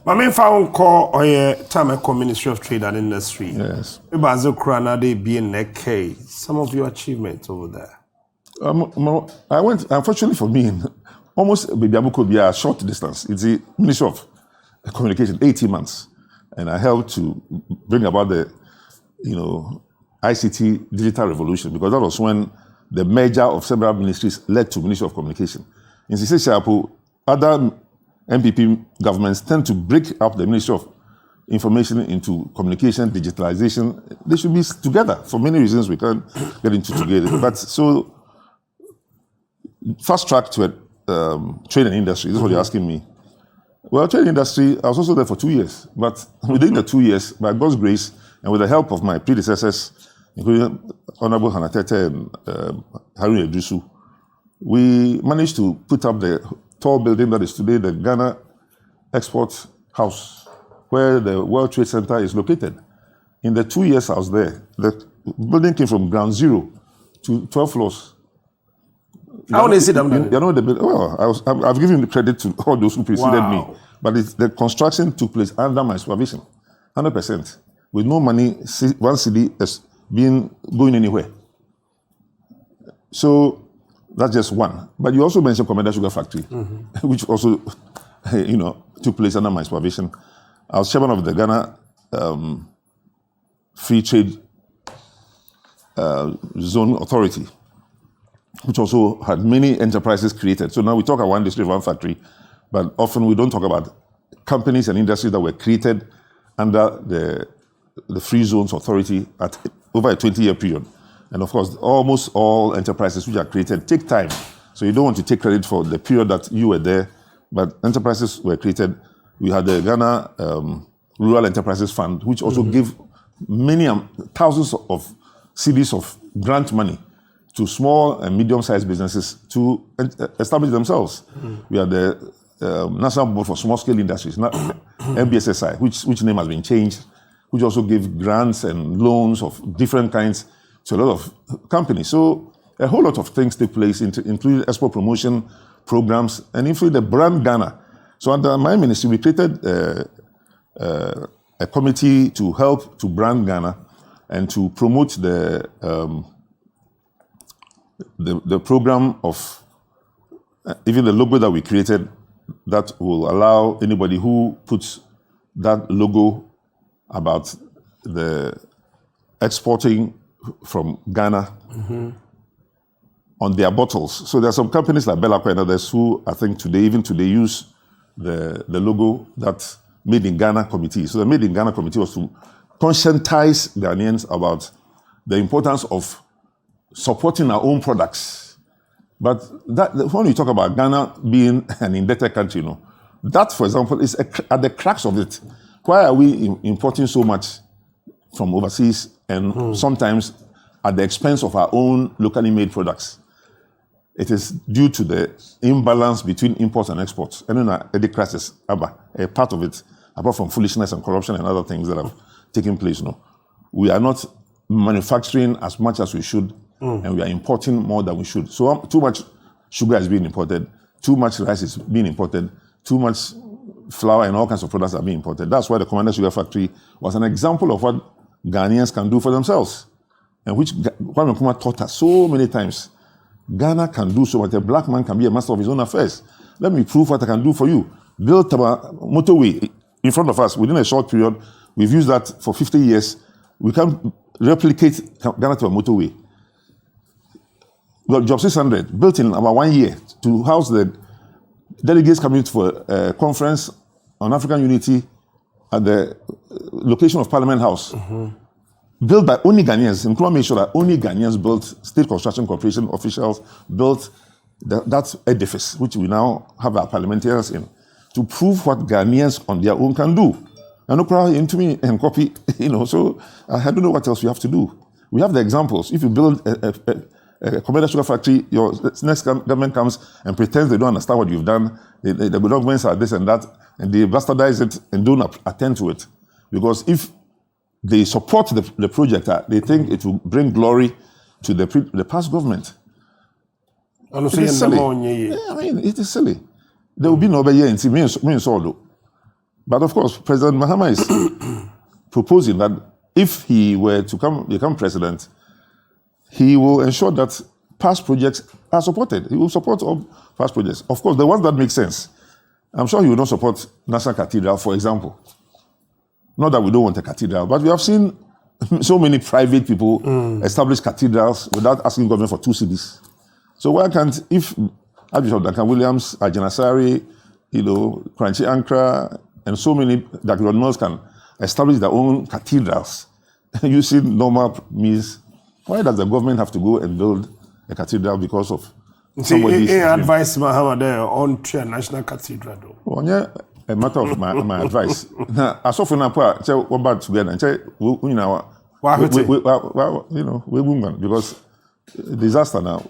My main phone call on your time Ministry of Trade and Industry. Yes. Some of your achievements over there. I went, unfortunately for me, almost could be a short distance. It's the Ministry of Communication, 18 months. And I helped to bring about the, ICT digital revolution, because that was when the merger of several ministries led to Ministry of Communication. In Siseshapu, other MPP governments tend to break up the Ministry of Information into communication, digitalization. They should be together for many reasons we can't get into together. But so, fast track to trade and industry, this is what you're asking me. Well, trade and industry, I was also there for 2 years. But within the 2 years, by God's grace, and with the help of my predecessors, including Honorable Hanatete and Harun Edrisu, we managed to put up the tall building that is today the Ghana Export House, where the World Trade Center is located. In the 2 years I was there, the building came from ground zero to 12 floors. How did they sit down? I've given the credit to all those who preceded me. But the construction took place under my supervision, 100%, with no money, one city going anywhere. So that's just one. But you also mentioned Commander Sugar Factory, which also, took place under my supervision. I was chairman of the Ghana Free Trade Zone Authority, which also had many enterprises created. So now we talk about one district, one factory, but often we don't talk about companies and industries that were created under the Free Zones Authority over a 20-year period. And of course, almost all enterprises which are created take time. So you don't want to take credit for the period that you were there, but enterprises were created. We had the Ghana Rural Enterprises Fund, which also gave many thousands of cedis of grant money to small and medium-sized businesses to establish themselves. We had the National Board for Small-Scale Industries, NBSSI, which name has been changed, which also gave grants and loans of different kinds to a lot of companies. So a whole lot of things take place, including export promotion programs and including the brand Ghana. So under my ministry, we created a committee to help to brand Ghana and to promote the program of even the logo that we created that will allow anybody who puts that logo about the exporting from Ghana on their bottles. So there are some companies like Bellacqua and others who I think even today use the logo that Made in Ghana committee. So the Made in Ghana committee was to conscientize Ghanaians about the importance of supporting our own products. But when we talk about Ghana being an indebted country, that, for example, is at the crux of it. Why are we importing so much from overseas and sometimes at the expense of our own locally made products? It is due to the imbalance between imports and exports. And then the crisis, a part of it, apart from foolishness and corruption and other things that have taken place, we are not manufacturing as much as we should, and we are importing more than we should. So too much sugar is being imported, too much rice is being imported, too much flour and all kinds of products are being imported. That's why the Commander Sugar Factory was an example of what Ghanaians can do for themselves, and which Kwame Nkrumah taught us so many times. Ghana can do so much. A black man can be a master of his own affairs. Let me prove what I can do for you. Build a motorway in front of us within a short period. We've used that for 50 years. We can replicate Ghana to a motorway. We got Job 600 built in about 1 year to house the delegates coming for a conference on African unity at the location of Parliament House. Built by only Ghanaians. Nkrumah made sure that only Ghanaians built, State Construction Corporation officials built that edifice, which we now have our parliamentarians in, to prove what Ghanaians on their own can do. And Nkrumah into me and copy, so I don't know what else we have to do. We have the examples. If you build a Commander Sugar Factory, your next government comes and pretends they don't understand what you've done. The documents are this and that, and they bastardize it and don't attend to it. Because if they support the project, they think it will bring glory to the past government. It is silly. It is silly. There will be no year in me and solo. But of course, President Mahama is proposing that if he were to become president, he will ensure that past projects are supported. He will support all past projects. Of course, the ones that make sense. I'm sure he will not support National Cathedral, for example. Not that we don't want a cathedral, but we have seen so many private people establish cathedrals without asking government for 2 cedis. So why can't, if Archbishop Duncan Williams, Ajanasari, Kranchi Ankara, and so many Dakirodmos can establish their own cathedrals using normal means, why does the government have to go and build a cathedral because of somebody's... advice Mahama there on to a National Cathedral, though? Well, yeah, a matter of my advice. Now, as of now, we're back together. We woman, because disaster now.